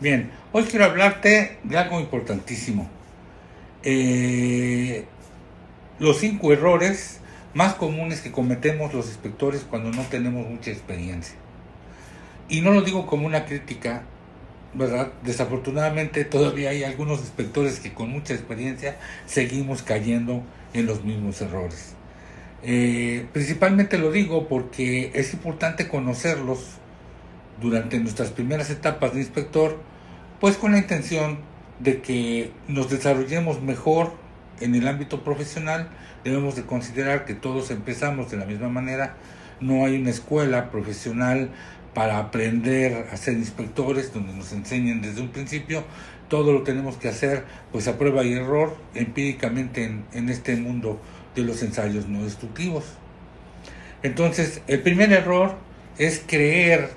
Bien, hoy quiero hablarte de algo importantísimo. Eh, los 5 errores más comunes que cometemos los inspectores cuando no tenemos mucha experiencia. Y no lo digo como una crítica, ¿verdad? Desafortunadamente todavía hay algunos inspectores que con mucha experiencia seguimos cayendo en los mismos errores. Principalmente lo digo porque es importante conocerlos durante nuestras primeras etapas de inspector, pues con la intención de que nos desarrollemos mejor en el ámbito profesional. Debemos de considerar que todos empezamos de la misma manera. No hay una escuela profesional para aprender a ser inspectores donde nos enseñen desde un principio. Todo lo tenemos que hacer pues a prueba y error, empíricamente en este mundo de los ensayos no destructivos. Entonces, el primer error es creer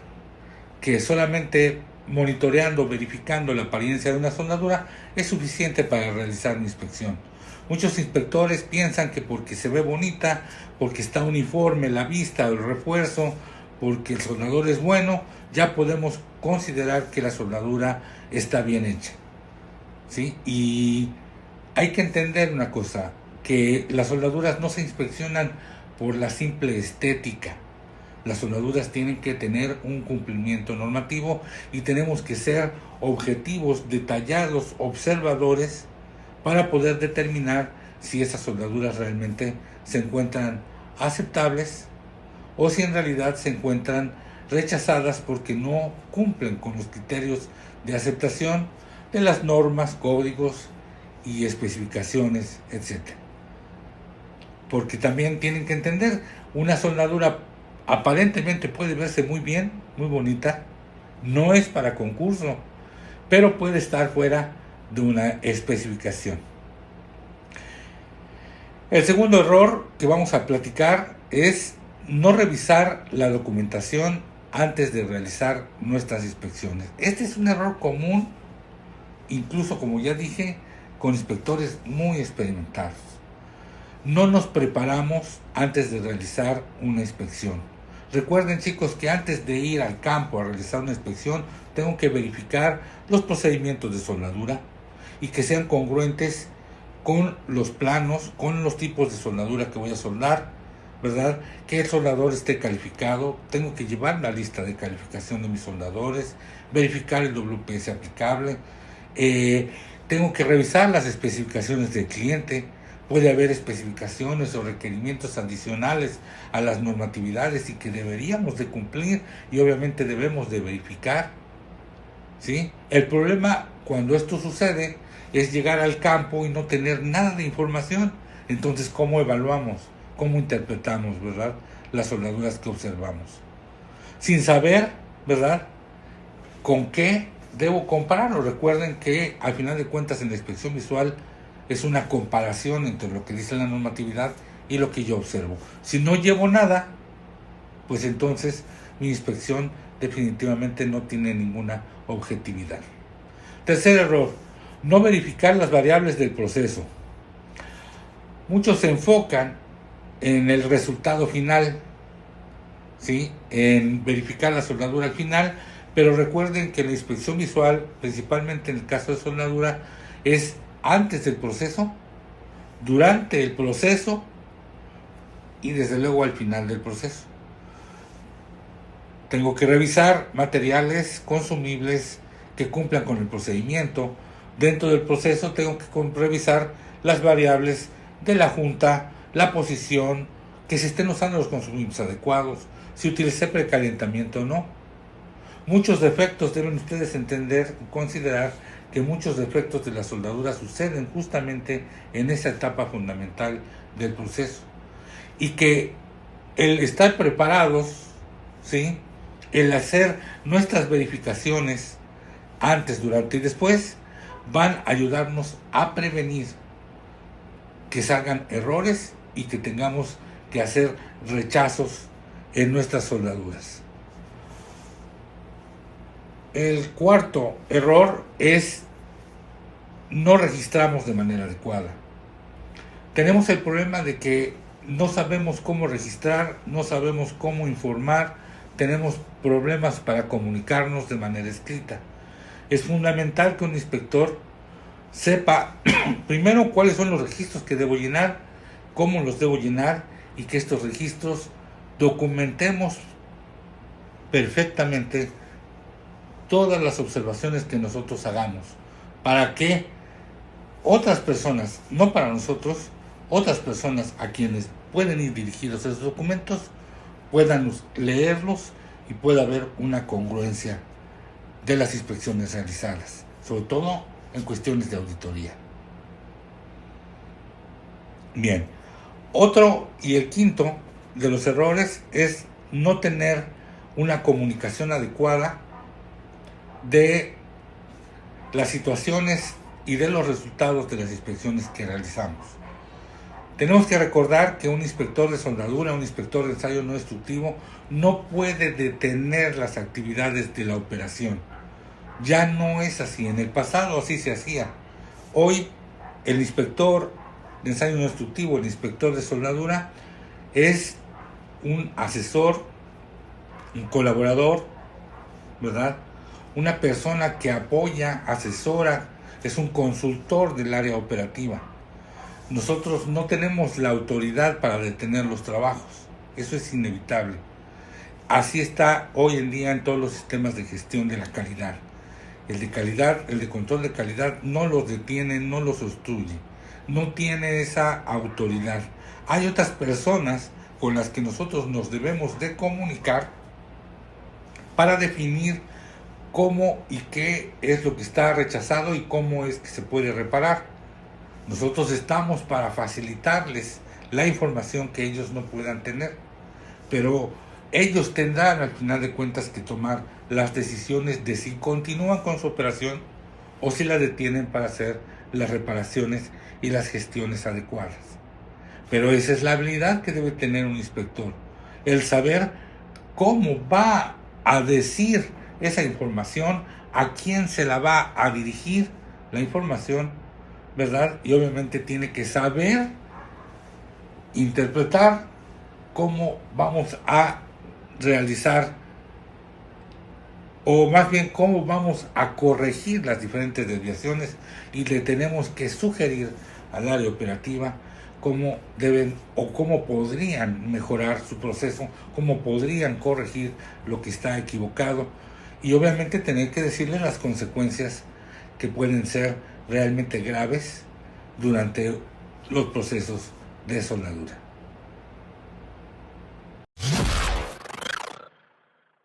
que solamente monitoreando, verificando la apariencia de una soldadura es suficiente para realizar una inspección. Muchos inspectores piensan que porque se ve bonita, porque está uniforme la vista o el refuerzo, porque el soldador es bueno, ya podemos considerar que la soldadura está bien hecha. ¿Sí? Y hay que entender una cosa, que las soldaduras no se inspeccionan por la simple estética. Las soldaduras tienen que tener un cumplimiento normativo y tenemos que ser objetivos, detallados, observadores para poder determinar si esas soldaduras realmente se encuentran aceptables o si en realidad se encuentran rechazadas porque no cumplen con los criterios de aceptación de las normas, códigos y especificaciones, etcétera. Porque también tienen que entender, una soldadura aparentemente puede verse muy bien, muy bonita, no es para concurso, pero puede estar fuera de una especificación. El segundo error que vamos a platicar es no revisar la documentación antes de realizar nuestras inspecciones. Este es un error común, incluso como ya dije, con inspectores muy experimentados. No nos preparamos antes de realizar una inspección. Recuerden, chicos, que antes de ir al campo a realizar una inspección tengo que verificar los procedimientos de soldadura y que sean congruentes con los planos, con los tipos de soldadura que voy a soldar, ¿verdad? Que el soldador esté calificado. Tengo que llevar la lista de calificación de mis soldadores, verificar el WPS aplicable, tengo que revisar las especificaciones del cliente. Puede haber especificaciones o requerimientos adicionales a las normatividades y que deberíamos de cumplir y obviamente debemos de verificar, ¿sí? El problema cuando esto sucede es llegar al campo y no tener nada de información. Entonces, ¿cómo evaluamos? ¿Cómo interpretamos, verdad? Las soldaduras que observamos. Sin saber, ¿verdad? ¿Con qué debo compararlo? Recuerden que al final de cuentas en la inspección visual es una comparación entre lo que dice la normatividad y lo que yo observo. Si no llevo nada, pues entonces mi inspección definitivamente no tiene ninguna objetividad. Tercer error, no verificar las variables del proceso. Muchos se enfocan en el resultado final, ¿sí? En verificar la soldadura al final, pero recuerden que la inspección visual, principalmente en el caso de soldadura, es antes del proceso, durante el proceso y desde luego al final del proceso. Tengo que revisar materiales consumibles que cumplan con el procedimiento. Dentro del proceso tengo que revisar las variables de la junta, la posición, que se estén usando los consumibles adecuados, si utilicé precalentamiento o no. Muchos defectos deben ustedes entender y considerar que muchos defectos de la soldadura suceden justamente en esa etapa fundamental del proceso y que el estar preparados, ¿sí? El hacer nuestras verificaciones antes, durante y después van a ayudarnos a prevenir que salgan errores y que tengamos que hacer rechazos en nuestras soldaduras. El cuarto error es no registramos de manera adecuada. Tenemos el problema de que no sabemos cómo registrar, no sabemos cómo informar, tenemos problemas para comunicarnos de manera escrita. Es fundamental que un inspector sepa primero cuáles son los registros que debo llenar, cómo los debo llenar y que estos registros documentemos perfectamente todas las observaciones que nosotros hagamos para que otras personas, no para nosotros, otras personas a quienes pueden ir dirigidos esos documentos puedan leerlos y pueda haber una congruencia de las inspecciones realizadas, sobre todo en cuestiones de auditoría. Bien, otro y el quinto de los errores es no tener una comunicación adecuada de las situaciones y de los resultados de las inspecciones que realizamos. Tenemos que recordar que un inspector de soldadura, un inspector de ensayo no destructivo, no puede detener las actividades de la operación. Ya no es así. En el pasado así se hacía. Hoy el inspector de ensayo no destructivo, el inspector de soldadura, es un asesor, un colaborador, ¿verdad? Una persona que apoya, asesora, es un consultor del área operativa. Nosotros no tenemos la autoridad para detener los trabajos. Eso es inevitable. Así está hoy en día en todos los sistemas de gestión de la calidad. El de calidad, el de control de calidad no los detiene, no los obstruye. No tiene esa autoridad. Hay otras personas con las que nosotros nos debemos de comunicar para definir cómo y qué es lo que está rechazado y cómo es que se puede reparar. Nosotros estamos para facilitarles la información que ellos no puedan tener, pero ellos tendrán al final de cuentas que tomar las decisiones de si continúan con su operación o si la detienen para hacer las reparaciones y las gestiones adecuadas. Pero esa es la habilidad que debe tener un inspector, el saber cómo va a decir esa información, a quién se la va a dirigir la información, ¿verdad? Y obviamente tiene que saber interpretar cómo vamos a realizar, o más bien cómo vamos a corregir las diferentes desviaciones, y le tenemos que sugerir al área operativa cómo deben o cómo podrían mejorar su proceso, cómo podrían corregir lo que está equivocado, y obviamente tener que decirle las consecuencias que pueden ser realmente graves durante los procesos de soldadura.